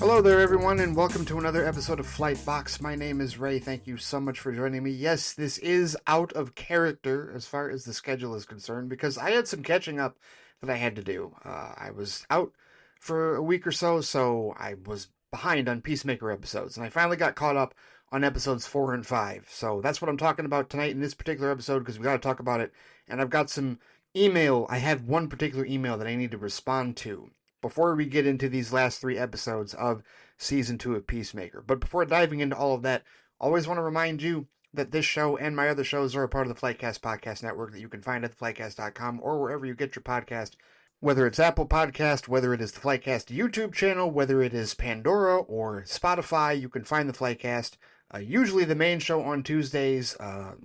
Hello there, everyone, and welcome to another episode of Flight Box. My name is Ray. Thank you so much for joining me. Yes, this is out of character as far as the schedule is concerned because I had some catching up that I had to do. I was out for a week or so, so I was behind on Peacemaker episodes, and I finally got caught up on episodes 4 and 5. So that's what I'm talking about tonight in this particular episode because we got to talk about it. And I've got some email. I have one particular email that I need to respond to before we get into these last 3 episodes of season 2 of Peacemaker. But before diving into all of that, always want to remind you that this show and my other shows are a part of the Flitecast podcast network that you can find at theflightcast.com or wherever you get your podcast. Whether it's Apple Podcast, whether it is the Flitecast YouTube channel, whether it is Pandora or Spotify, you can find the Flitecast. Usually the main show on Tuesdays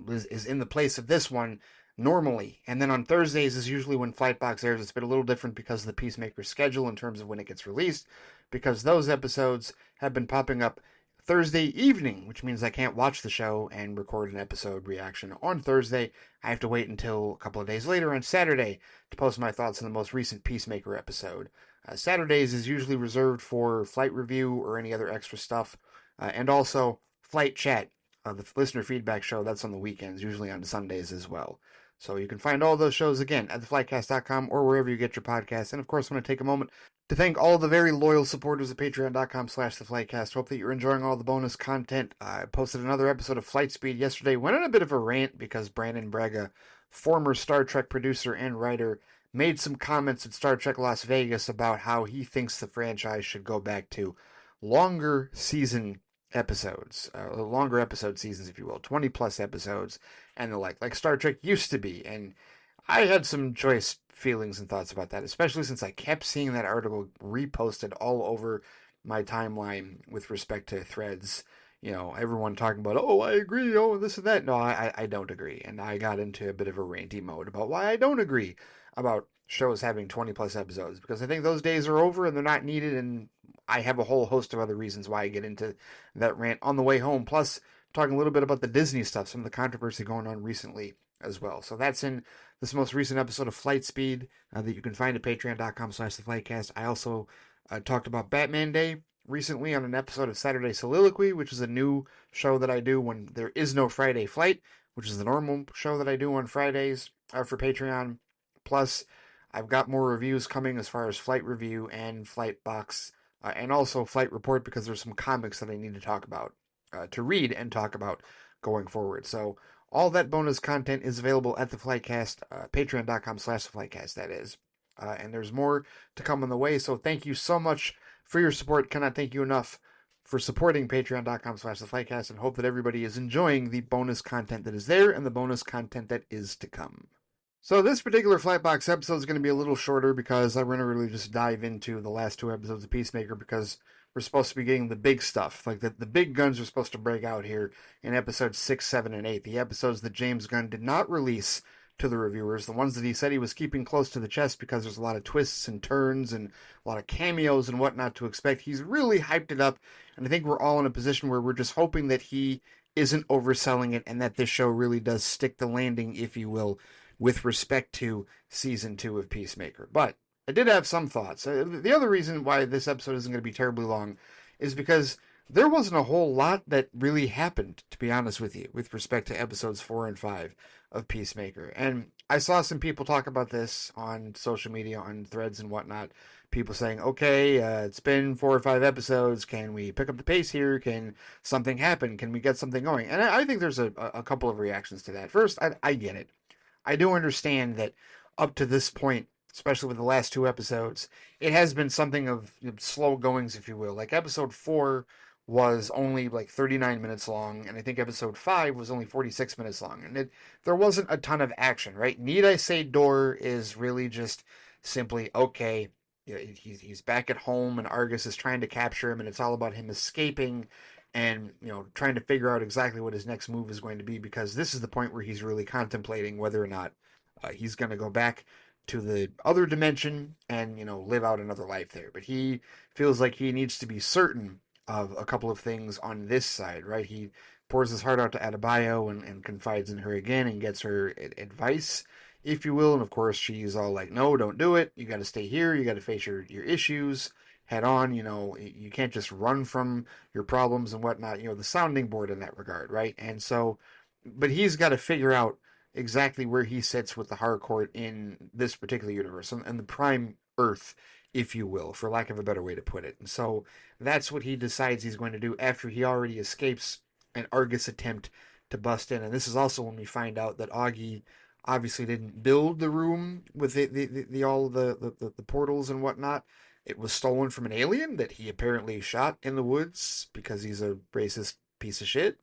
is in the place of this one, normally. And then on Thursdays is usually when Flightbox airs. It's been a little different because of the Peacemaker schedule in terms of when it gets released, because those episodes have been popping up Thursday evening, which means I can't watch the show and record an episode reaction on Thursday. I have to wait until a couple of days later on Saturday to post my thoughts on the most recent Peacemaker episode. Saturdays is usually reserved for flight review or any other extra stuff, and also Flite Chat, the listener feedback show. That's on the weekends, usually on Sundays as well. So you can find all those shows again at theflightcast.com or wherever you get your podcasts. And of course, I want to take a moment to thank all the very loyal supporters at patreon.com/theflightcast. Hope that you're enjoying all the bonus content. I posted another episode of Flight Speed yesterday. Went on a bit of a rant because Brandon Braga, former Star Trek producer and writer, made some comments at Star Trek Las Vegas about how he thinks the franchise should go back to longer season episodes, longer episode seasons, if you will, 20 plus episodes, and the like Star Trek used to be. And I had some choice feelings and thoughts about that, especially since I kept seeing that article reposted all over my timeline with respect to threads. You know, everyone talking about, oh, I agree, oh, this and that. No, I don't agree. And I got into a bit of a ranty mode about why I don't agree about shows having 20 plus episodes, because I think those days are over and they're not needed. And I have a whole host of other reasons why I get into that rant on the way home. Plus, talking a little bit about the Disney stuff, some of the controversy going on recently as well. So that's in this most recent episode of Flight Speed that you can find at patreon.com/theflightcast. I also talked about Batman Day recently on an episode of Saturday Soliloquy, which is a new show that I do when there is no Friday flight, which is the normal show that I do on Fridays for Patreon. Plus, I've got more reviews coming as far as Flight Review and Flight Box, and also Flight Report, because there's some comics that I need to talk about, to read and talk about going forward. So all that bonus content is available at the Flightcast, patreon.com/theflightcast, that is. And there's more to come on the way, so thank you so much for your support. Cannot thank you enough for supporting patreon.com/theflightcast, and hope that everybody is enjoying the bonus content that is there and the bonus content that is to come. So this particular Flightbox episode is going to be a little shorter because I want to really just dive into the last 2 episodes of Peacemaker, because we're supposed to be getting the big stuff. Like the big guns are supposed to break out here in episodes 6, 7, and 8. The episodes that James Gunn did not release to the reviewers, the ones that he said he was keeping close to the chest because there's a lot of twists and turns and a lot of cameos and whatnot to expect. He's really hyped it up, and I think we're all in a position where we're just hoping that he isn't overselling it and that this show really does stick the landing, if you will, with respect to season 2 of Peacemaker. But I did have some thoughts. The other reason why this episode isn't going to be terribly long is because there wasn't a whole lot that really happened, to be honest with you, with respect to episodes 4 and 5 of Peacemaker. And I saw some people talk about this on social media, on threads and whatnot. People saying, okay, it's been 4 or 5 episodes. Can we pick up the pace here? Can something happen? Can we get something going? And I think there's a couple of reactions to that. First, I get it. I do understand that up to this point, especially with the last 2 episodes, it has been something of slow goings, if you will. Like episode 4 was only like 39 minutes long, and I think episode 5 was only 46 minutes long. And there wasn't a ton of action, right? Need I say Door is really just simply, okay, he's back at home and Argus is trying to capture him, and it's all about him escaping and trying to figure out exactly what his next move is going to be, because this is the point where he's really contemplating whether or not he's going to go back to the other dimension and live out another life there. But he feels like he needs to be certain of a couple of things on this side, right? He pours his heart out to Adebayo and confides in her again and gets her advice, if you will. And of course she's all like, no, don't do it, you got to stay here, you got to face your issues. head on. You can't just run from your problems and whatnot. The sounding board in that regard, right? And so, but he's got to figure out exactly where he sits with the Harcourt in this particular universe and the Prime Earth, if you will, for lack of a better way to put it. And so that's what he decides he's going to do after he already escapes an Argus attempt to bust in. And this is also when we find out that Augie obviously didn't build the room with the all the portals and whatnot. It was stolen from an alien that he apparently shot in the woods because he's a racist piece of shit,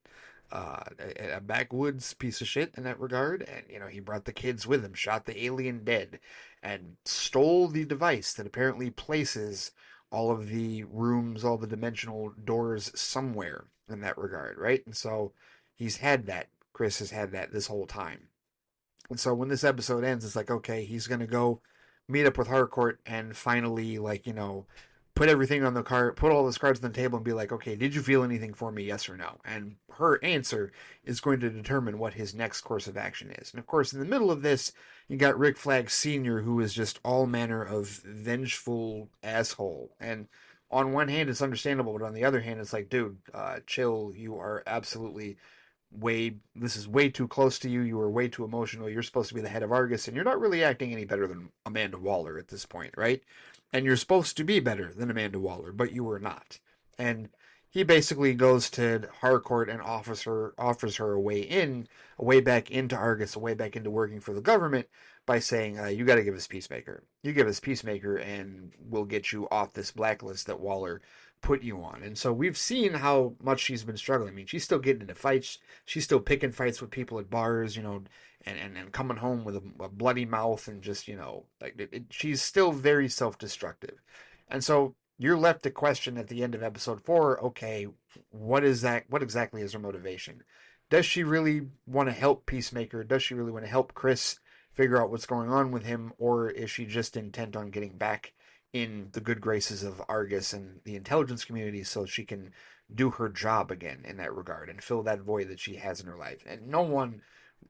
a backwoods piece of shit in that regard. And he brought the kids with him, shot the alien dead, and stole the device that apparently places all of the rooms, all the dimensional doors somewhere in that regard, right? And so he's had that. Chris has had that this whole time. And so when this episode ends, it's like, okay, he's gonna go meet up with Harcourt and finally, like, put everything on the card, put all his cards on the table, and be like, okay, did you feel anything for me? Yes or no? And her answer is going to determine what his next course of action is. And of course, in the middle of this, you got Rick Flag Sr., who is just all manner of vengeful asshole. And on one hand, it's understandable, but on the other hand, it's like, dude, chill. You are absolutely this is way too close to you. You are way too emotional. You're supposed to be the head of Argus, and you're not really acting any better than Amanda Waller at this point, right? And you're supposed to be better than Amanda Waller, but you were not. And he basically goes to Harcourt and offers her a way back into Argus, a way back into working for the government by saying, "You got to give us Peacemaker. You give us Peacemaker, and we'll get you off this blacklist that Waller put you on." And so we've seen how much she's been struggling. I mean, she's still getting into fights. She's still picking fights with people at bars, and coming home with a bloody mouth and just, like she's still very self-destructive. And so you're left to question at the end of episode 4, okay, what is that? What exactly is her motivation? Does she really want to help Peacemaker? Does she really want to help Chris figure out what's going on with him? Or is she just intent on getting back in the good graces of Argus and the intelligence community so she can do her job again in that regard and fill that void that she has in her life? And no one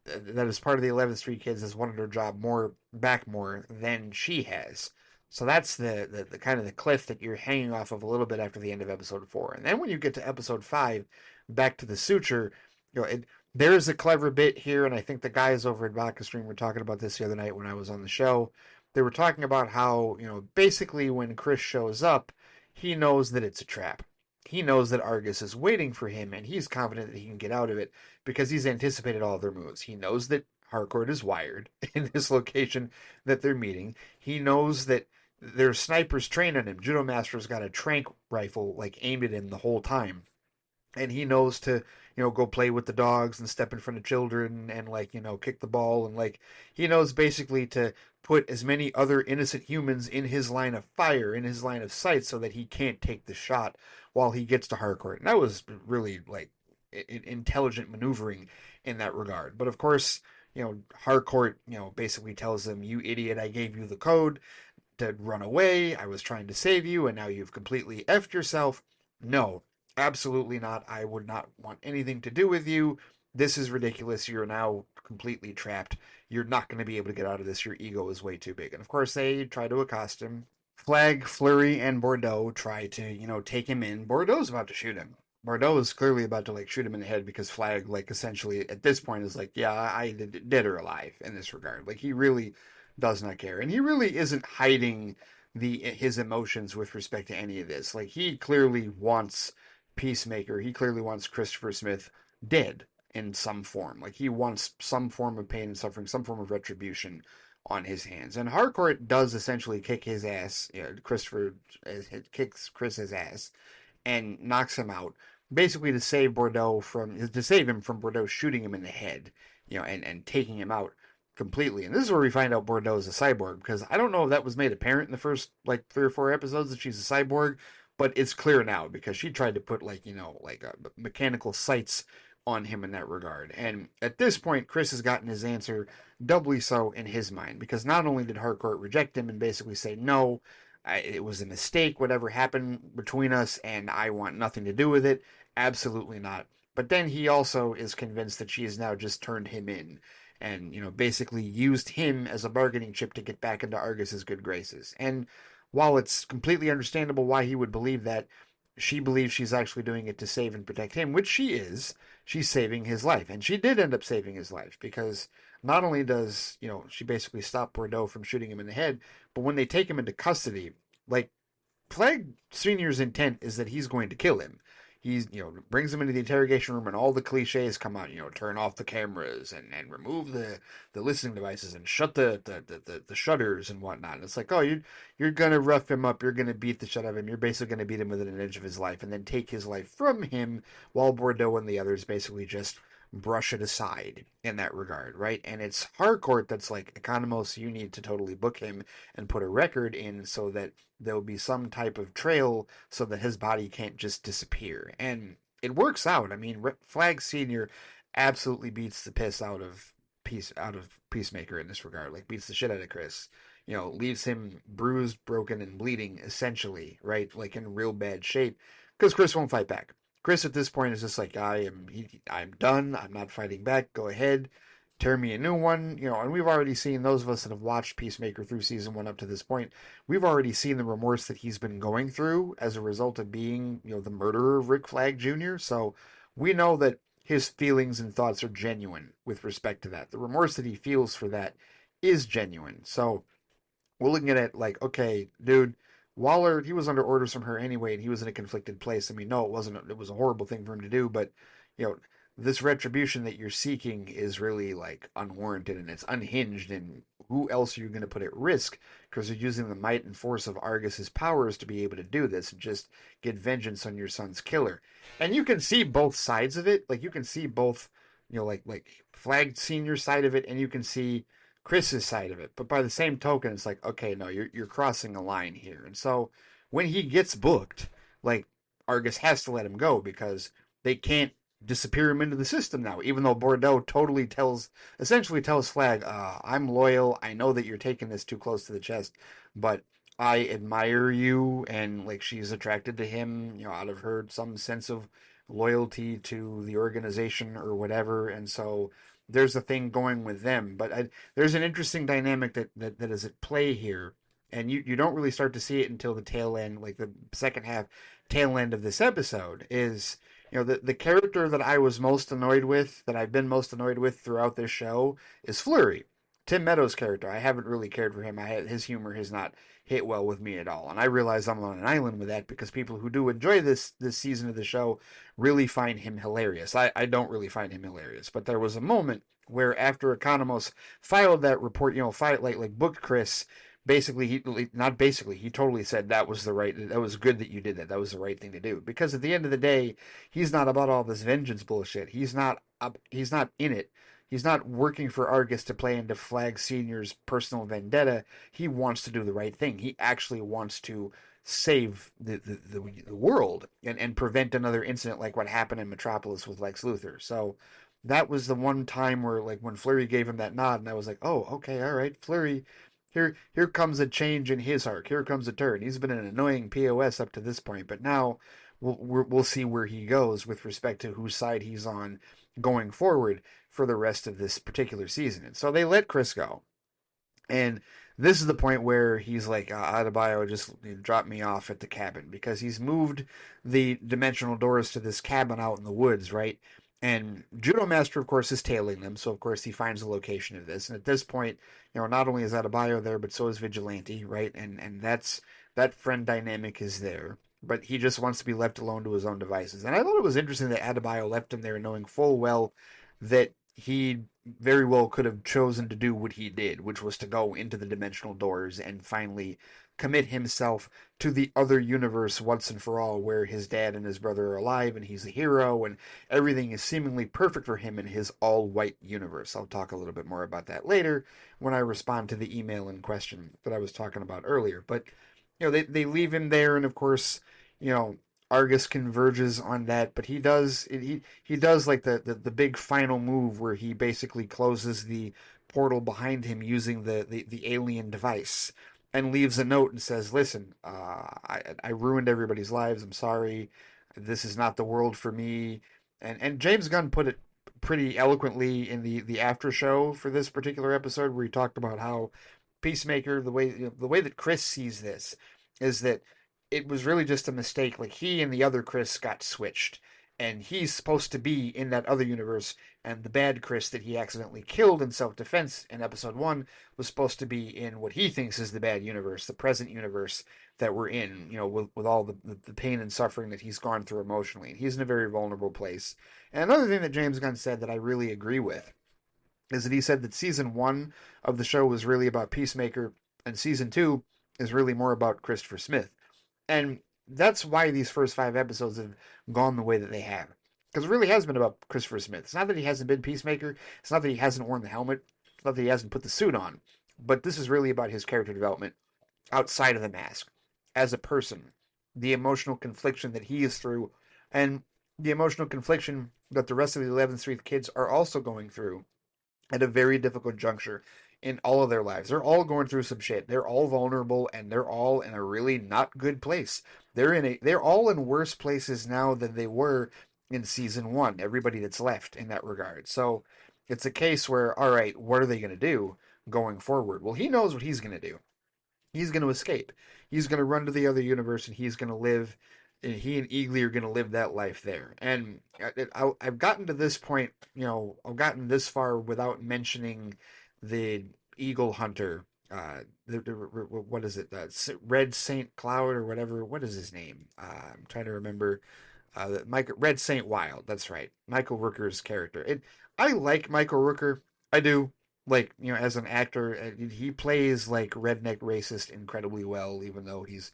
that is part of the 11th Street Kids has wanted her job more than she has. So that's the kind of the cliff that you're hanging off of a little bit after the end of episode 4. And then when you get to episode 5, back to the suture, there's a clever bit here, and I think the guys over at Vodka Stream were talking about this the other night when I was on the show. They were talking about how, basically when Chris shows up, he knows that it's a trap. He knows that Argus is waiting for him, and he's confident that he can get out of it because he's anticipated all of their moves. He knows that Harcourt is wired in this location that they're meeting. He knows that there's snipers trained on him. Judo Master's got a trank rifle like aimed at him the whole time, and he knows to go play with the dogs and step in front of children and like kick the ball, and like he knows basically to put as many other innocent humans in his line of fire, in his line of sight, so that he can't take the shot while he gets to Harcourt. And that was really like intelligent maneuvering in that regard. But of course, Harcourt basically tells him, "You idiot, I gave you the code to run away. I was trying to save you, and now you've completely effed yourself. No, absolutely not. I would not want anything to do with you. This is ridiculous. You're now completely trapped. You're not going to be able to get out of this. Your ego is way too big." And of course, they try to accost him. Flag, Fleury, and Bordeaux try to, take him in. Bordeaux's about to shoot him. Bordeaux is clearly about to like shoot him in the head because Flag, like, essentially at this point is like, yeah, I did dead or alive in this regard. Like, he really does not care, and he really isn't hiding his emotions with respect to any of this. Like, he clearly wants Peacemaker. He clearly wants Christopher Smith dead in some form. Like, he wants some form of pain and suffering, some form of retribution on his hands. And Harcourt does essentially kick his ass. Christopher kicks Chris's ass and knocks him out, basically to save him from Bordeaux shooting him in the head, and taking him out completely. And this is where we find out Bordeaux is a cyborg, because I don't know if that was made apparent in the first like 3 or 4 episodes that she's a cyborg, but it's clear now because she tried to put mechanical sights on him in that regard. And at this point, Chris has gotten his answer, doubly so in his mind, because not only did Harcourt reject him and basically say, no, it was a mistake, whatever happened between us, and I want nothing to do with it. Absolutely not. But then he also is convinced that she has now just turned him in and, basically used him as a bargaining chip to get back into Argus's good graces. And while it's completely understandable why he would believe that, she believes she's actually doing it to save and protect him, which she is. She's saving his life. And she did end up saving his life because not only does, she basically stop Bordeaux from shooting him in the head, but when they take him into custody, like, Flag Senior's intent is that he's going to kill him. He's, brings him into the interrogation room, and all the cliches come out. Turn off the cameras and remove the listening devices and shut the shutters and whatnot. And it's like, oh, you're gonna rough him up. You're gonna beat the shit out of him. You're basically gonna beat him within an inch of his life, and then take his life from him, while Bordeaux and the others basically just brush it aside in that regard, right? And it's Harcourt that's like, Economos, you need to totally book him and put a record in so that there'll be some type of trail so that his body can't just disappear. And it works out. I mean, Flag Senior absolutely beats the piss out of Peacemaker in this regard. Like, beats the shit out of Chris. Leaves him bruised, broken, and bleeding, essentially, right? Like, in real bad shape, because Chris won't fight back. Chris at this point is just like, I'm done. I'm not fighting back. Go ahead, tear me a new one. And we've already seen, those of us that have watched Peacemaker through season 1 up to this point, we've already seen the remorse that he's been going through as a result of being, the murderer of Rick Flag Jr. So we know that his feelings and thoughts are genuine with respect to that. The remorse that he feels for that is genuine. So we're looking at it like, okay, dude, Waller, he was under orders from her anyway, and he was in a conflicted place. I mean, no, it wasn't. It was a horrible thing for him to do, but you know, this retribution that you're seeking is really like unwarranted and it's unhinged. And who else are you going to put at risk? Because you're using the might and force of Argus's powers to be able to do this and just get vengeance on your son's killer. And you can see both sides of it. Like, you can see both, like Flag Senior side of it, and you can see Chris's side of it. But by the same token, it's like, okay, no, you're crossing a line here. And so when he gets booked, like, Argus has to let him go because they can't disappear him into the system now. Even though Bordeaux essentially tells Flag, I'm loyal. I know that you're taking this too close to the chest, but I admire you, and like, she's attracted to him, out of her some sense of loyalty to the organization or whatever. And so there's a thing going with them. But there's an interesting dynamic that is at play here, and you don't really start to see it until the tail end, like the second half, tail end of this episode. Is the character that I was most annoyed with, that I've been most annoyed with throughout this show, is Flurry. Tim Meadows' character. I haven't really cared for him. His humor has not hit well with me at all, and I realize I'm on an island with that because people who do enjoy this season of the show really find him hilarious. I don't really find him hilarious, but there was a moment where, after Economos filed that report, like booked Chris. Basically, not basically, he totally said that was good that you did that. That was the right thing to do. Because at the end of the day, he's not about all this vengeance bullshit. He's not in it. He's not working for Argus to play into Flag Senior's personal vendetta. He wants to do the right thing. He actually wants to save the world and prevent another incident like what happened in Metropolis with Lex Luthor. So that was the one time where, like, when Flurry gave him that nod, and I was like, oh, okay, all right, Flurry, here comes a change in his arc. Here comes a turn. He's been an annoying POS up to this point, but now we'll see where he goes with respect to whose side he's on going forward for the rest of this particular season. And so they let Chris go. And this is the point where he's like, Adebayo, just drop me off at the cabin, because he's moved the dimensional doors to this cabin out in the woods, right? And Judo Master, of course, is tailing them, so of course he finds the location of this. And at this point, not only is Adebayo there, but so is Vigilante, right? And that friend dynamic is there. But he just wants to be left alone to his own devices. And I thought it was interesting that Adebayo left him there, knowing full well that he very well could have chosen to do what he did, which was to go into the dimensional doors and finally commit himself to the other universe once and for all, where his dad and his brother are alive and he's a hero and everything is seemingly perfect for him in his all-white universe. I'll talk a little bit more about that later when I respond to the email in question that I was talking about earlier. But they leave him there, and of course, Argus converges on that, but he does like the big final move where he basically closes the portal behind him using the alien device, and leaves a note and says, listen, I ruined everybody's lives. I'm sorry. This is not the world for me. And James Gunn put it pretty eloquently in the after show for this particular episode, where he talked about how Peacemaker, the way that Chris sees this, is that it was really just a mistake. Like he and the other Chris got switched, and he's supposed to be in that other universe, and the bad Chris that he accidentally killed in self-defense in episode one was supposed to be in what he thinks is the bad universe, the present universe that we're in, with all the pain and suffering that he's gone through emotionally. And he's in a very vulnerable place. And another thing that James Gunn said that I really agree with is that he said that season one of the show was really about Peacemaker, and season two is really more about Christopher Smith. And that's why these first five episodes have gone the way that they have. Because it really has been about Christopher Smith. It's not that he hasn't been Peacemaker. It's not that he hasn't worn the helmet. It's not that he hasn't put the suit on. But this is really about his character development outside of the mask as a person, the emotional confliction that he is through, and the emotional confliction that the rest of the 11th Street kids are also going through at a very difficult juncture in all of their lives. They're all going through some shit. They're all vulnerable and they're all in a really not good place. They're all in worse places now than they were in season 1. Everybody that's left in that regard. So it's a case where, all right, what are they going to do going forward? Well, he knows what he's going to do. He's going to escape. He's going to run to the other universe and he's going to live. And he and Eagly are going to live that life there. And I've gotten to this point, I've gotten this far without mentioning the Eagle Hunter. What is it? Red Saint Cloud or whatever. What is his name? I'm trying to remember. Red Saint Wild. That's right. Michael Rooker's character. I like Michael Rooker. I do. Like, as an actor, he plays like redneck racist incredibly well, even though he's,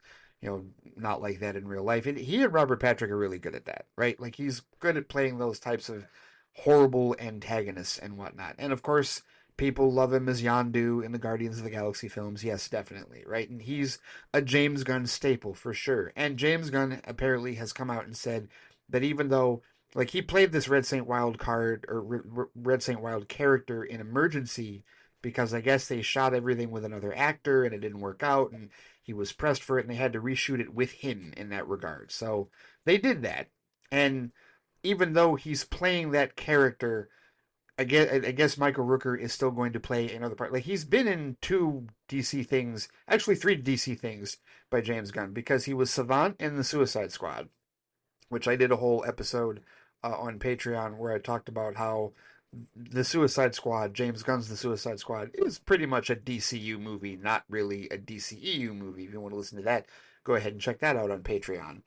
not like that in real life. And he and Robert Patrick are really good at that, right? Like he's good at playing those types of horrible antagonists and whatnot. And of course, people love him as Yondu in the Guardians of the Galaxy films. Yes, definitely, right? And he's a James Gunn staple for sure. And James Gunn apparently has come out and said that even though like he played this Red Saint Wild card or Red Saint Wild character in Emergency because I guess they shot everything with another actor and it didn't work out and he was pressed for it and they had to reshoot it with him in that regard. So they did that. And even though he's playing that character, I guess Michael Rooker is still going to play another part. Like he's been in two DC things, actually three DC things by James Gunn because he was Savant in the Suicide Squad, which I did a whole episode on Patreon where I talked about how the Suicide Squad, James Gunn's The Suicide Squad, is pretty much a DCU movie, not really a DCEU movie. If you want to listen to that, go ahead and check that out on Patreon.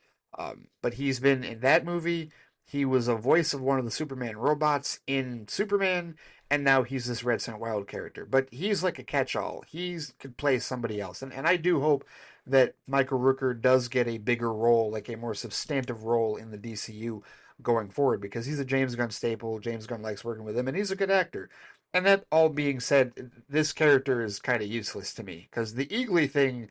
But he's been in that movie. He was a voice of one of the Superman robots in Superman, and now he's this Red Saint Wild character. But he's like a catch-all. He could play somebody else, and I do hope that Michael Rooker does get a bigger role, like a more substantive role in the DCU going forward because he's a James Gunn staple. James Gunn likes working with him, and he's a good actor. And that all being said, this character is kind of useless to me because the Eagly thing,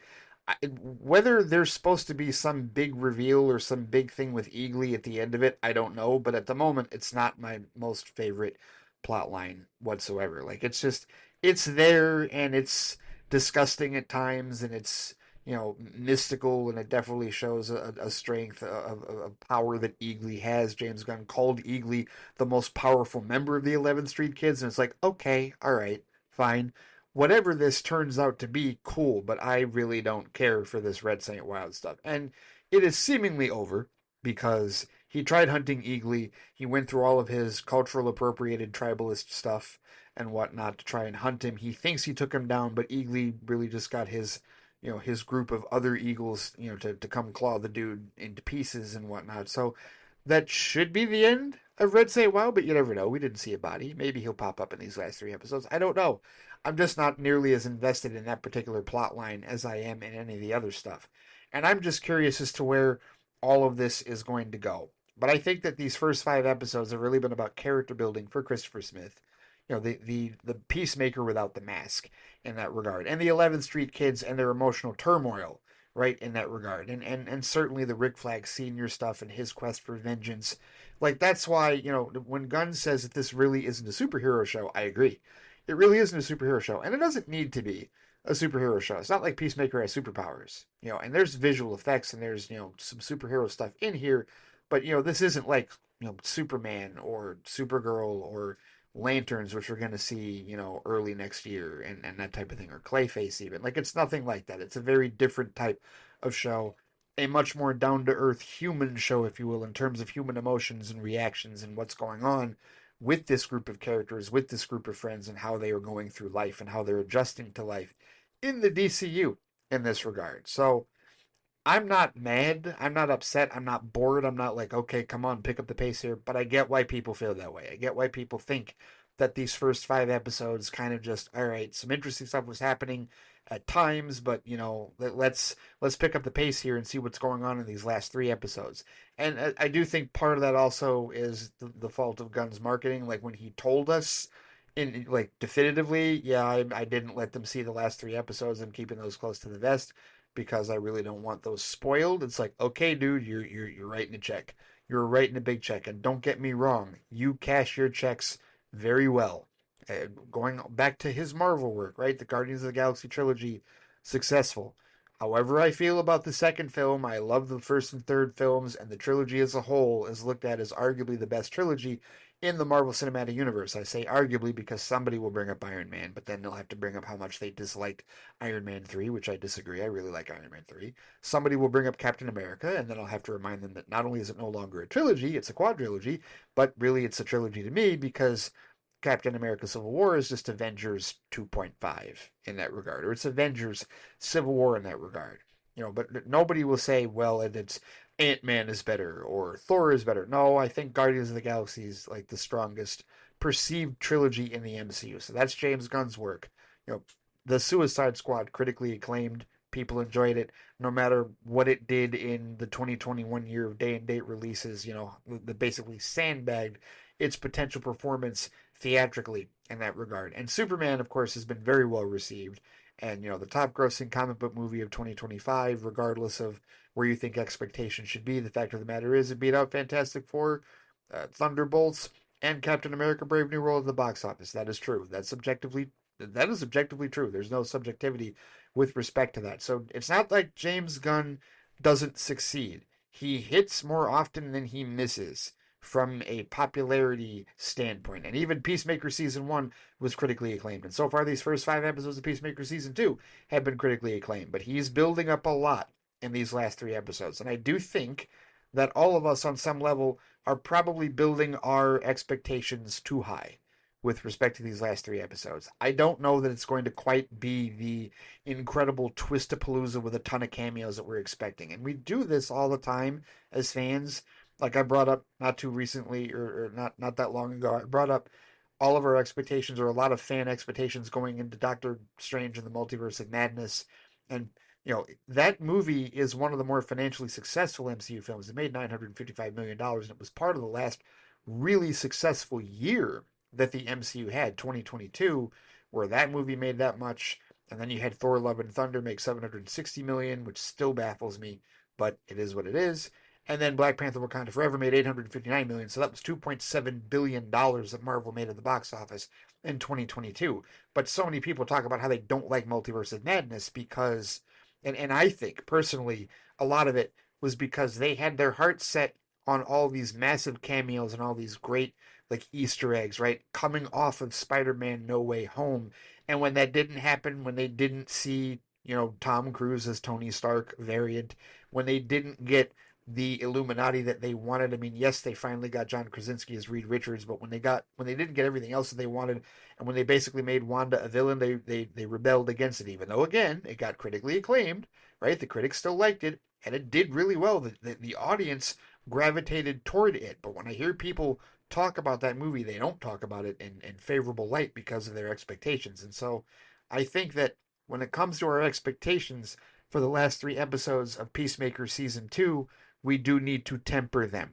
whether there's supposed to be some big reveal or some big thing with Eagly at the end of it, I don't know. But at the moment, it's not my most favorite plot line whatsoever. Like it's there and it's disgusting at times and it's mystical, and it definitely shows a strength of power that Eagly has. James Gunn called Eagly the most powerful member of the 11th Street Kids, and it's like, okay, all right, fine. Whatever this turns out to be, cool, but I really don't care for this Red Saint Wild stuff. And it is seemingly over because he tried hunting Eagly. He went through all of his cultural appropriated tribalist stuff and whatnot to try and hunt him. He thinks he took him down, but Eagly really just got his group of other eagles, to come claw the dude into pieces and whatnot. So that should be the end of Red Say Wow, but you never know. We didn't see a body. Maybe he'll pop up in these last three episodes. I don't know. I'm just not nearly as invested in that particular plot line as I am in any of the other stuff. And I'm just curious as to where all of this is going to go. But I think that these first five episodes have really been about character building for Christopher Smith. The Peacemaker without the mask in that regard, and the 11th Street kids and their emotional turmoil, right, in that regard, and certainly the Rick Flag Senior stuff and his quest for vengeance. Like that's why when Gunn says that this really isn't a superhero show, I agree. It really isn't a superhero show, and it doesn't need to be a superhero show. It's not like Peacemaker has superpowers, and there's visual effects and there's some superhero stuff in here, but this isn't like Superman or Supergirl Lanterns, which we're going to see, early next year, and that type of thing, or Clayface even. Like, it's nothing like that. It's a very different type of show, a much more down to earth human show, if you will, in terms of human emotions and reactions and what's going on with this group of characters, with this group of friends, and how they are going through life and how they're adjusting to life in the DCU in this regard. So I'm not mad. I'm not upset. I'm not bored. I'm not like, okay, come on, pick up the pace here. But I get why people feel that way. I get why people think that these first 5 episodes kind of just, all right, some interesting stuff was happening at times, but let's pick up the pace here and see what's going on in these last 3 episodes. And I do think part of that also is the fault of Gunn's marketing. Like when he told us in like definitively, yeah, I didn't let them see the last 3 episodes. I'm keeping those close to the vest because I really don't want those spoiled. It's like, okay, dude, you're writing a check. You're writing a big check, and don't get me wrong, you cash your checks very well. Going back to his Marvel work, right? The Guardians of the Galaxy trilogy, successful. However, I feel about the second film, I love the first and third films, and the trilogy as a whole is looked at as arguably the best trilogy in the Marvel Cinematic Universe. I say arguably because somebody will bring up Iron Man, but then they'll have to bring up how much they disliked Iron Man 3, which I disagree. I really like Iron Man 3. Somebody will bring up Captain America, and then I'll have to remind them that not only is it no longer a trilogy, it's a quadrilogy, but really it's a trilogy to me because Captain America Civil War is just Avengers 2.5 in that regard, or it's Avengers Civil War in that regard. But nobody will say, well, it's Ant-Man is better or Thor is better. No, I think Guardians of the Galaxy is like the strongest perceived trilogy in the MCU. So that's James Gunn's work. You know, the Suicide Squad, critically acclaimed. People enjoyed it, no matter what it did in the 2021 year of day and date releases. The basically sandbagged its potential performance theatrically in that regard. And Superman, of course, has been very well received. And, the top grossing comic book movie of 2025, regardless of where you think expectations should be, the fact of the matter is it beat out Fantastic Four, Thunderbolts, and Captain America Brave New World at the box office. That is true. That is objectively true. There's no subjectivity with respect to that. So it's not like James Gunn doesn't succeed. He hits more often than he misses from a popularity standpoint. And even Peacemaker Season 1 was critically acclaimed. And so far, these first 5 episodes of Peacemaker Season 2 have been critically acclaimed. But he's building up a lot in these last 3 episodes. And I do think that all of us on some level are probably building our expectations too high with respect to these last 3 episodes. I don't know that it's going to quite be the incredible twist-a-palooza with a ton of cameos that we're expecting. And we do this all the time as fans. Like I brought up not too recently, or not that long ago, I brought up all of our expectations, or a lot of fan expectations, going into Doctor Strange and the Multiverse of Madness. And that movie is one of the more financially successful MCU films. It made $955 million, and it was part of the last really successful year that the MCU had, 2022, where that movie made that much. And then you had Thor: Love and Thunder make 760 million, which still baffles me, but it is what it is. And then Black Panther: Wakanda Forever made 859 million, so that was 2.7 billion dollars that Marvel made at the box office in 2022. But so many people talk about how they don't like Multiverse of Madness because, and I think personally, a lot of it was because they had their hearts set on all these massive cameos and all these great like Easter eggs, right? Coming off of Spider-Man No Way Home. And when that didn't happen, when they didn't see, Tom Cruise as Tony Stark variant, when they didn't get the Illuminati that they wanted. I mean, yes, they finally got John Krasinski as Reed Richards, but when they didn't get everything else that they wanted, and when they basically made Wanda a villain, they rebelled against it. Even though again, it got critically acclaimed, right? The critics still liked it, and it did really well. The audience gravitated toward it. But when I hear people talk about that movie, they don't talk about it in favorable light because of their expectations. And so I think that when it comes to our expectations for the last 3 episodes of Peacemaker Season 2, we do need to temper them.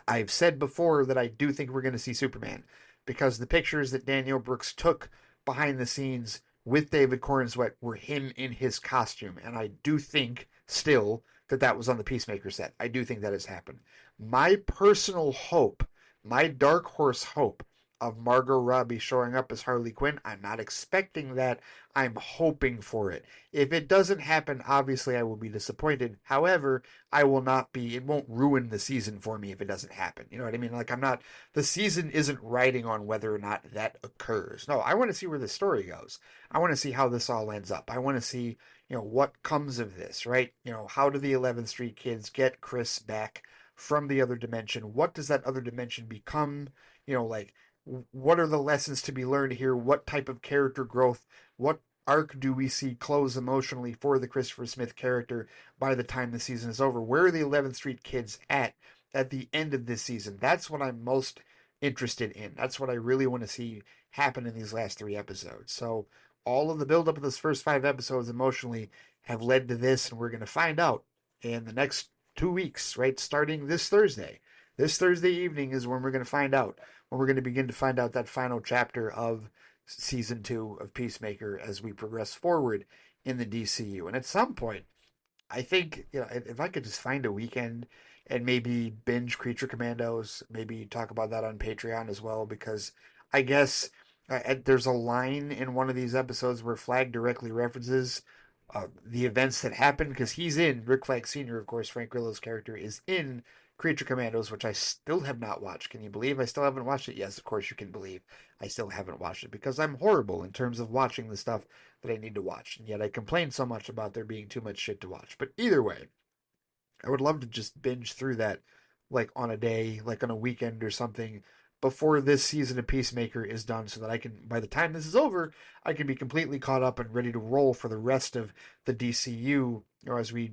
I've said before that I do think we're going to see Superman because the pictures that Daniel Brooks took behind the scenes with David Cornsweet were him in his costume. And I do think still that was on the Peacemaker set. I do think that has happened. My personal hope, my dark horse hope, of Margot Robbie showing up as Harley Quinn. I'm not expecting that. I'm hoping for it. If it doesn't happen, obviously I will be disappointed. However, I will not be, it won't ruin the season for me if it doesn't happen. You know what I mean? Like, I'm not, the season isn't riding on whether or not that occurs. No, I want to see where the story goes. I want to see how this all ends up. I want to see, what comes of this, right? How do the 11th Street kids get Chris back from the other dimension? What does that other dimension become? Like, what are the lessons to be learned here? What type of character growth? What arc do we see close emotionally for the Christopher Smith character by the time the season is over? Where are the 11th Street kids at the end of this season? That's what I'm most interested in. That's what I really want to see happen in these last 3 episodes. So all of the buildup of those first 5 episodes emotionally have led to this, and we're going to find out in the next 2 weeks, right? Starting this Thursday. This Thursday evening is when we're going to find out, when we're going to begin to find out that final chapter of season 2 of Peacemaker as we progress forward in the DCU. And at some point, I think, if I could just find a weekend and maybe binge Creature Commandos, maybe talk about that on Patreon as well, because I guess there's a line in one of these episodes where Flag directly references the events that happened, because he's in, Rick Flag Sr., of course, Frank Grillo's character, is in Creature Commandos, which I still have not watched. Can you believe I still haven't watched it? Yes, of course you can believe I still haven't watched it, because I'm horrible in terms of watching the stuff that I need to watch. And yet I complain so much about there being too much shit to watch. But either way, I would love to just binge through that like on a day, like on a weekend or something before this season of Peacemaker is done, so that I can, by the time this is over, I can be completely caught up and ready to roll for the rest of the DCU, as we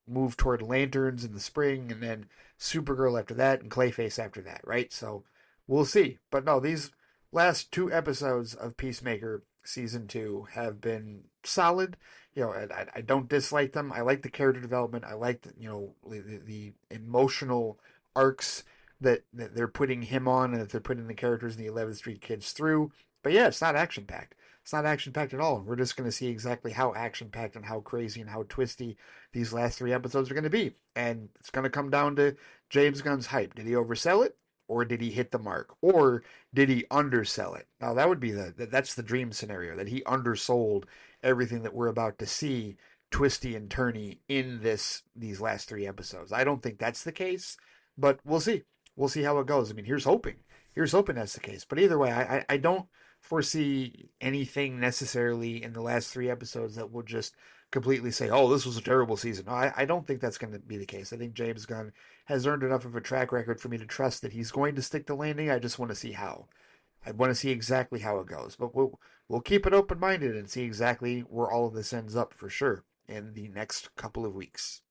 move toward Lanterns in the spring, and then Supergirl after that, and Clayface after that, right? So we'll see. But no, these last 2 episodes of Peacemaker season 2 have been solid. I don't dislike them. I like the character development. I like the emotional arcs that they're putting him on, and that they're putting the characters in the 11th Street kids through. But yeah, it's not action packed. It's not action packed at all. We're just going to see exactly how action packed and how crazy and how twisty these last 3 episodes are going to be. And it's going to come down to James Gunn's hype. Did he oversell it? Or did he hit the mark? Or did he undersell it? Now that would be that's the dream scenario, that he undersold everything that we're about to see twisty and turny in these last 3 episodes. I don't think that's the case, but we'll see. We'll see how it goes. I mean, here's hoping. Here's hoping that's the case. But either way, I don't foresee anything necessarily in the last 3 episodes that will just completely say, oh, this was a terrible season. No, I don't think that's going to be the case. I think James Gunn has earned enough of a track record for me to trust that he's going to stick the landing. I just want to see how. I want to see exactly how it goes. But we'll keep it open minded and see exactly where all of this ends up for sure in the next couple of weeks.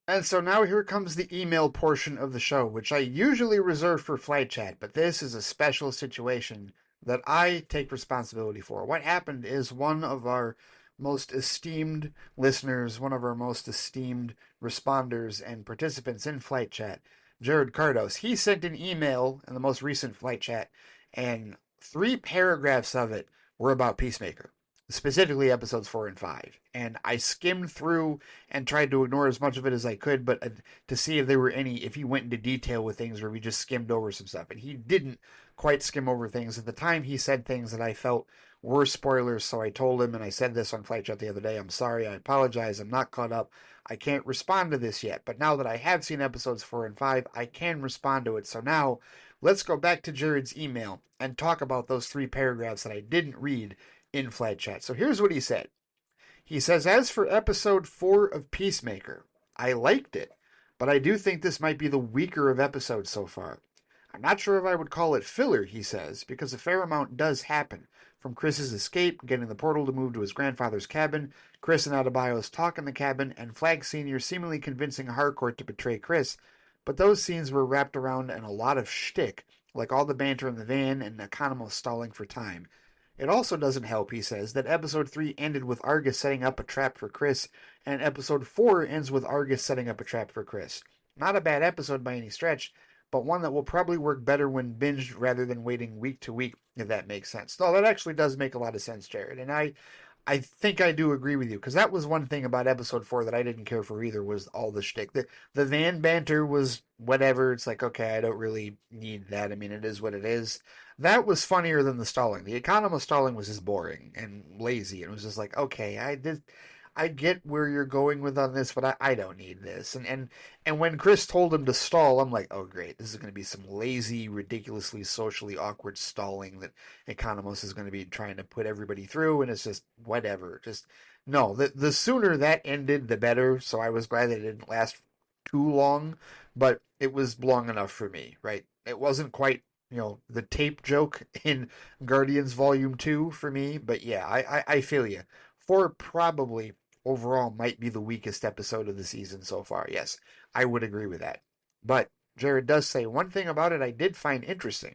And so now here comes the email portion of the show, which I usually reserve for Flite Chat, but this is a special situation that I take responsibility for. What happened is one of our most esteemed listeners, one of our most esteemed responders and participants in Flite Chat, Jared Cardos, he sent an email in the most recent Flite Chat, and 3 paragraphs of it were about Peacemaker, specifically episodes 4 and 5. And I skimmed through and tried to ignore as much of it as I could, but to see if there were if he went into detail with things, or if he just skimmed over some stuff. And he didn't quite skim over things. At the time, he said things that I felt were spoilers, so I told him, and I said this on Flite Chat the other day, I'm sorry, I apologize, I'm not caught up, I can't respond to this yet. But now that I have seen episodes 4 and 5, I can respond to it. So now, let's go back to Jared's email and talk about those 3 paragraphs that I didn't read in Flite Chat. So here's what he said. He says, as for episode 4 of Peacemaker, I liked it, but I do think this might be the weaker of episodes so far. I'm not sure if I would call it filler, he says, because a fair amount does happen. From Chris's escape, getting the portal to move to his grandfather's cabin, Chris and Adebayo's talk in the cabin, and Flag Sr. seemingly convincing Harcourt to betray Chris. But those scenes were wrapped around in a lot of shtick, like all the banter in the van and Economos stalling for time. It also doesn't help, he says, that episode 3 ended with Argus setting up a trap for Chris, and episode 4 ends with Argus setting up a trap for Chris. Not a bad episode by any stretch, but one that will probably work better when binged rather than waiting week to week, if that makes sense. No, that actually does make a lot of sense, Jared. And I think I do agree with you because that was one thing about episode 4 that I didn't care for either was all the shtick. The van banter was whatever. It's like okay, I don't really need that. I mean, it is what it is. That was funnier than the stalling. The economist stalling was just boring and lazy. And it was just like okay, I get where you're going with on this, but I don't need this. And when Chris told him to stall, I'm like, oh great, this is going to be some lazy, ridiculously socially awkward stalling that Economos is going to be trying to put everybody through, and it's just whatever. Just no. The sooner that ended, the better. So I was glad that it didn't last too long, but it was long enough for me. Right? It wasn't quite the tape joke in Guardians Volume 2 for me, but yeah, I feel you. 4 probably overall might be the weakest episode of the season so far. Yes, I would agree with that. But Jared does say one thing about it I did find interesting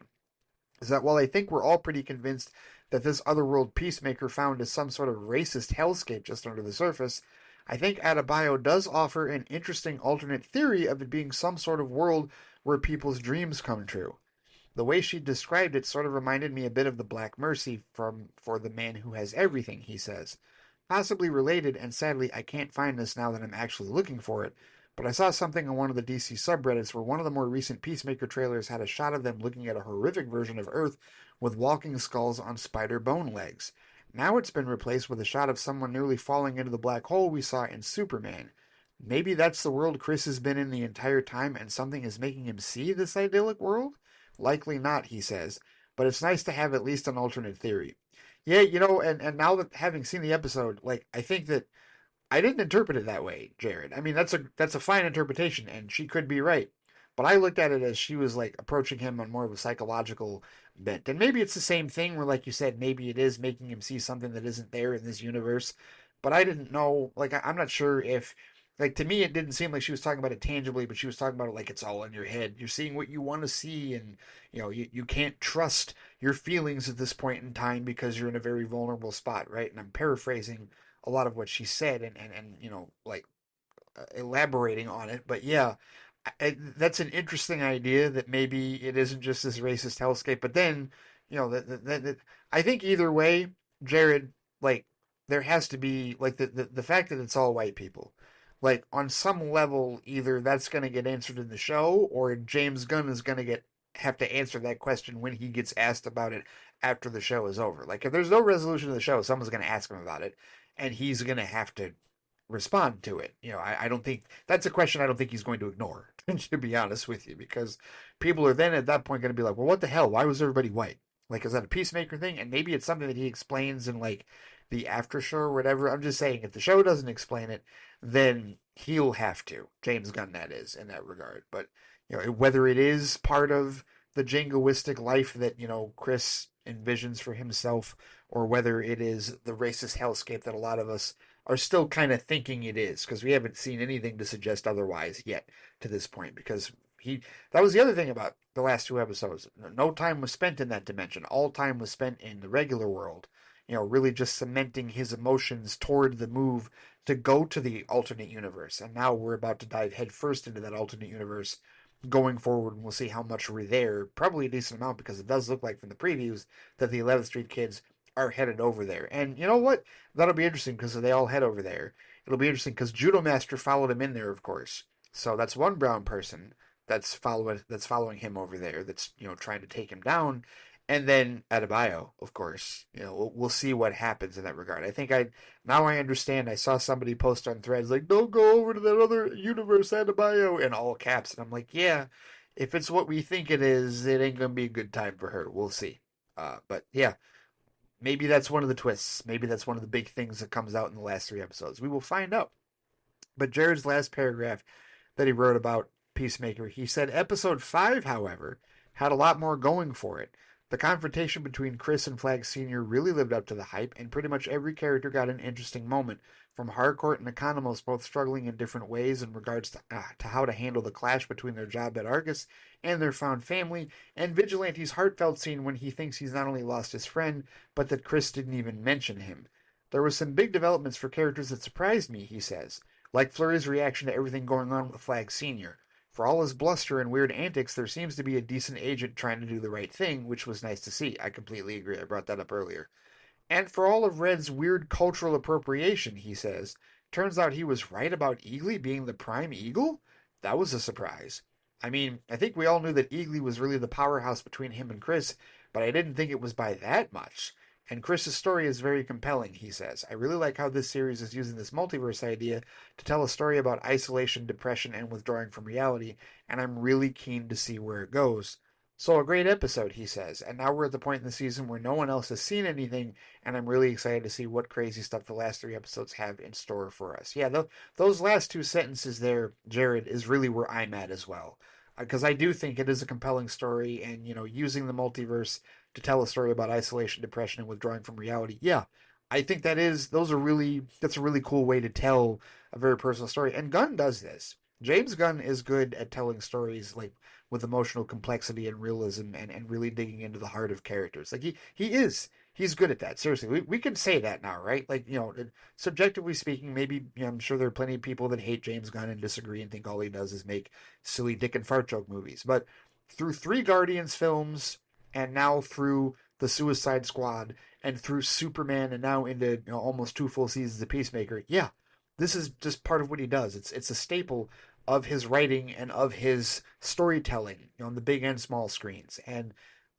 is that while I think we're all pretty convinced that this otherworld Peacemaker found is some sort of racist hellscape just under the surface, I think Adebayo does offer an interesting alternate theory of it being some sort of world where people's dreams come true. The way she described it sort of reminded me a bit of the Black Mercy from For the Man Who Has Everything, he says. Possibly related, and sadly I can't find this now that I'm actually looking for it, but I saw something on one of the DC subreddits where one of the more recent Peacemaker trailers had a shot of them looking at a horrific version of Earth with walking skulls on spider bone legs. Now it's been replaced with a shot of someone nearly falling into the black hole we saw in Superman. Maybe that's the world Chris has been in the entire time and something is making him see this idyllic world? Likely not, he says, but it's nice to have at least an alternate theory. Yeah, and now that having seen the episode, like I think that I didn't interpret it that way, Jared. I mean, that's a fine interpretation, and she could be right. But I looked at it as she was like approaching him on more of a psychological bent. And maybe it's the same thing where, like you said, maybe it is making him see something that isn't there in this universe. But I didn't know, like, I'm not sure if, like, to me, it didn't seem like she was talking about it tangibly, but she was talking about it like it's all in your head. You're seeing what you want to see, and, you can't trust your feelings at this point in time because you're in a very vulnerable spot, right? And I'm paraphrasing a lot of what she said and like elaborating on it. But yeah, that's an interesting idea that maybe it isn't just this racist hellscape. But then, I think either way, Jared, like there has to be like the fact that it's all white people. Like on some level, either that's going to get answered in the show, or James Gunn is going to get have to answer that question when he gets asked about it after the show is over. Like if there's no resolution of the show, someone's going to ask him about it, and he's going to have to respond to it. I don't think that's a question I don't think he's going to ignore, to be honest with you, because people are then at that point going to be like, well, what the hell? Why was everybody white? Like, is that a Peacemaker thing? And maybe it's something that he explains in like the after show or whatever. I'm just saying, if the show doesn't explain it, then he'll have to. James Gunn, that is, in that regard. But whether it is part of the jingoistic life that Chris envisions for himself, or whether it is the racist hellscape that a lot of us are still kind of thinking it is because we haven't seen anything to suggest otherwise yet to this point because that was the other thing about the last two episodes. No time was spent in that dimension. All time was spent in the regular world, really just cementing his emotions toward the move to go to the alternate universe. And now we're about to dive headfirst into that alternate universe going forward, and we'll see how much we're there. Probably a decent amount because it does look like from the previews that the 11th Street kids are headed over there. And you know what? That'll be interesting because they all head over there. It'll be interesting because Judo Master followed him in there, of course. So that's one brown person that's following him over there. That's trying to take him down, and then Adebayo, of course. We'll see what happens in that regard. I think I understand. I saw somebody post on Threads like, "Don't go over to that other universe, Adebayo," in all caps, and I'm like, yeah. If it's what we think it is, it ain't gonna be a good time for her. We'll see. But yeah, maybe that's one of the twists. Maybe that's one of the big things that comes out in the last three episodes. We will find out. But Jared's last paragraph that he wrote about Peacemaker, he said episode 5, however, had a lot more going for it. The confrontation between Chris and Flag Sr. really lived up to the hype, and pretty much every character got an interesting moment, from Harcourt and Economos both struggling in different ways in regards to how to handle the clash between their job at Argus and their found family, and Vigilante's heartfelt scene when he thinks he's not only lost his friend, but that Chris didn't even mention him. There were some big developments for characters that surprised me, he says, like Flurry's reaction to everything going on with Flag Sr. For all his bluster and weird antics, there seems to be a decent agent trying to do the right thing, which was nice to see. I completely agree. I brought that up earlier. And for all of Red's weird cultural appropriation, he says, turns out he was right about Eagly being the prime eagle? That was a surprise. I mean, I think we all knew that Eagly was really the powerhouse between him and Chris, but I didn't think it was by that much. And Chris's story is very compelling, he says. I really like how this series is using this multiverse idea to tell a story about isolation, depression, and withdrawing from reality, and I'm really keen to see where it goes. So, a great episode, he says. And now we're at the point in the season where no one else has seen anything, and I'm really excited to see what crazy stuff the last three episodes have in store for us. Yeah, those last two sentences there, Jared, is really where I'm at as well. Because I do think it is a compelling story, and, using the multiverse to tell a story about isolation, depression, and withdrawing from reality. Yeah, I think that's a really cool way to tell a very personal story. And Gunn does this. James Gunn is good at telling stories like with emotional complexity and realism and really digging into the heart of characters. Like he's good at that. Seriously, we can say that now, right? Like, subjectively speaking, maybe, I'm sure there are plenty of people that hate James Gunn and disagree and think all he does is make silly dick and fart joke movies. But through three Guardians films and now through the Suicide Squad and through Superman and now into, almost two full seasons of Peacemaker, yeah, this is just part of what he does. It's a staple of his writing and of his storytelling, on the big and small screens. And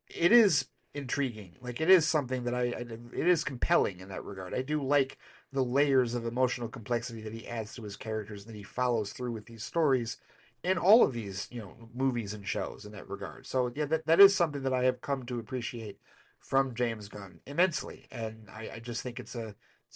it is intriguing. Like, it is something that it is compelling in that regard. I do like the layers of emotional complexity that he adds to his characters and that he follows through with these stories in all of these, movies and shows in that regard. So yeah, that is something that I have come to appreciate from James Gunn immensely. And I just think it's a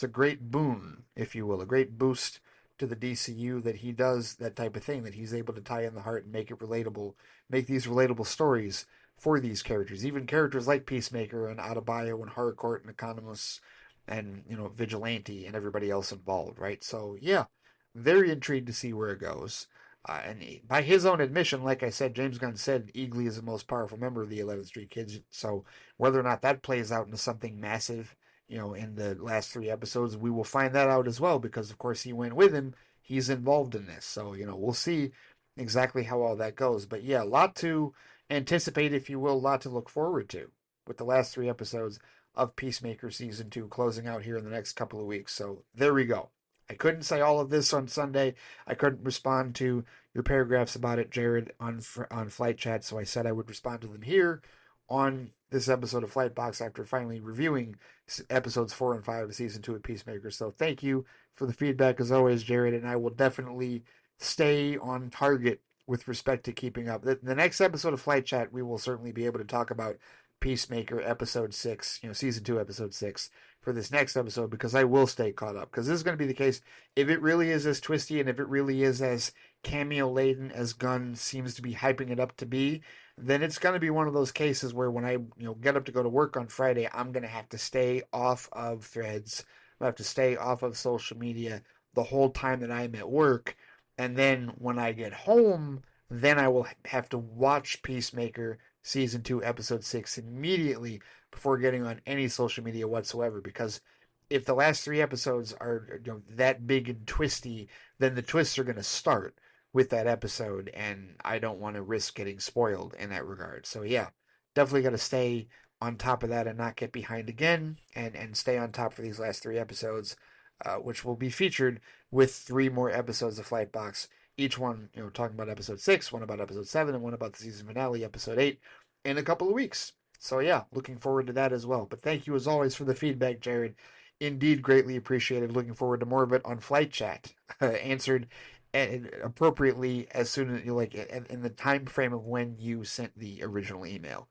great boon, if you will, a great boost to the DCU that he does that type of thing, that he's able to tie in the heart and make it relatable, make these relatable stories for these characters, even characters like Peacemaker and Adebayo and Harcourt and Economos and, Vigilante and everybody else involved, right? So yeah, very intrigued to see where it goes. And by his own admission, like I said, James Gunn said Eagly is the most powerful member of the 11th Street Kids. So whether or not that plays out into something massive, in the last three episodes, we will find that out as well because, of course, he went with him. He's involved in this. So, we'll see exactly how all that goes. But yeah, a lot to anticipate, if you will, a lot to look forward to with the last three episodes of Peacemaker Season 2 closing out here in the next couple of weeks. So there we go. I couldn't say all of this on Sunday. I couldn't respond to your paragraphs about it, Jared, on Flite Chat, so I said I would respond to them here on this episode of Flight Box after finally reviewing episodes 4 and 5 of season 2 of Peacemaker. So thank you for the feedback as always, Jared, and I will definitely stay on target with respect to keeping up. The next episode of Flight Chat, we will certainly be able to talk about Peacemaker episode 6, season 2 episode 6 for this next episode because I will stay caught up because this is going to be the case if it really is as twisty and if it really is as cameo laden as Gunn seems to be hyping it up to be, then it's going to be one of those cases where when I get up to go to work on Friday, I'm going to have to stay off of Threads. I have to stay off of social media the whole time that I'm at work, and then when I get home, then I will have to watch Peacemaker season 2 episode 6 immediately before getting on any social media whatsoever because if the last three episodes are that big and twisty, then the twists are going to start with that episode, and I don't want to risk getting spoiled in that regard. So yeah, definitely got to stay on top of that and not get behind again, and stay on top for these last three episodes, which will be featured with three more episodes of Flightbox. Each one, talking about episode 6, one about episode 7, and one about the season finale, episode 8, in a couple of weeks. So yeah, looking forward to that as well. But thank you as always for the feedback, Jared. Indeed, greatly appreciated. Looking forward to more of it on Flight Chat. Answered appropriately as soon as in the time frame of when you sent the original email.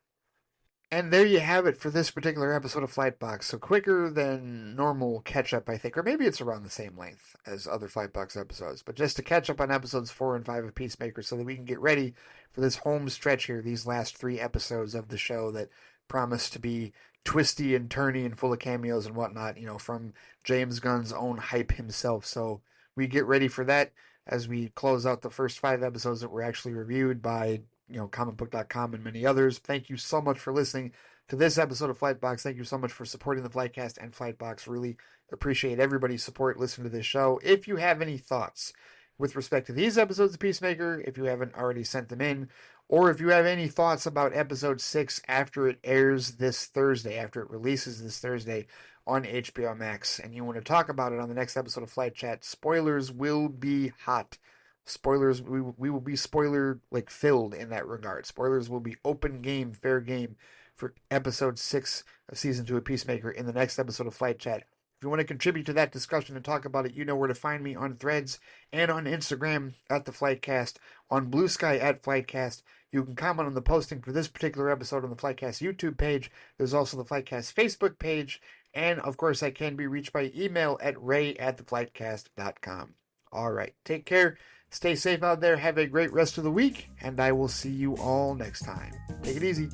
And there you have it for this particular episode of Flightbox. So quicker than normal catch up, I think, or maybe it's around the same length as other Flightbox episodes. But just to catch up on episodes 4 and 5 of Peacemaker, so that we can get ready for this home stretch here, these last three episodes of the show that promise to be twisty and turny and full of cameos and whatnot. From James Gunn's own hype himself. So we get ready for that as we close out the first 5 episodes that were actually reviewed by comicbook.com and many others. Thank you so much for listening to this episode of Flightbox. Thank you so much for supporting the Flightcast and Flightbox. Really appreciate everybody's support listening to this show. If you have any thoughts with respect to these episodes of Peacemaker, if you haven't already sent them in, or if you have any thoughts about episode 6 after it airs this Thursday, after it releases this Thursday on HBO Max, and you want to talk about it on the next episode of Flite Chat, spoilers will be hot. Spoilers, we will be spoiler like filled in that regard. Spoilers will be open game, fair game for episode 6 of season 2 of Peacemaker in the next episode of Flite Chat. If you want to contribute to that discussion and talk about it, you know where to find me on Threads and on Instagram at the Flightcast, on Blue Sky at Flightcast. You can comment on the posting for this particular episode on the Flightcast YouTube page. There's also the Flightcast Facebook page. And, of course, I can be reached by email at ray@theflightcast.com. All right. Take care. Stay safe out there. Have a great rest of the week. And I will see you all next time. Take it easy.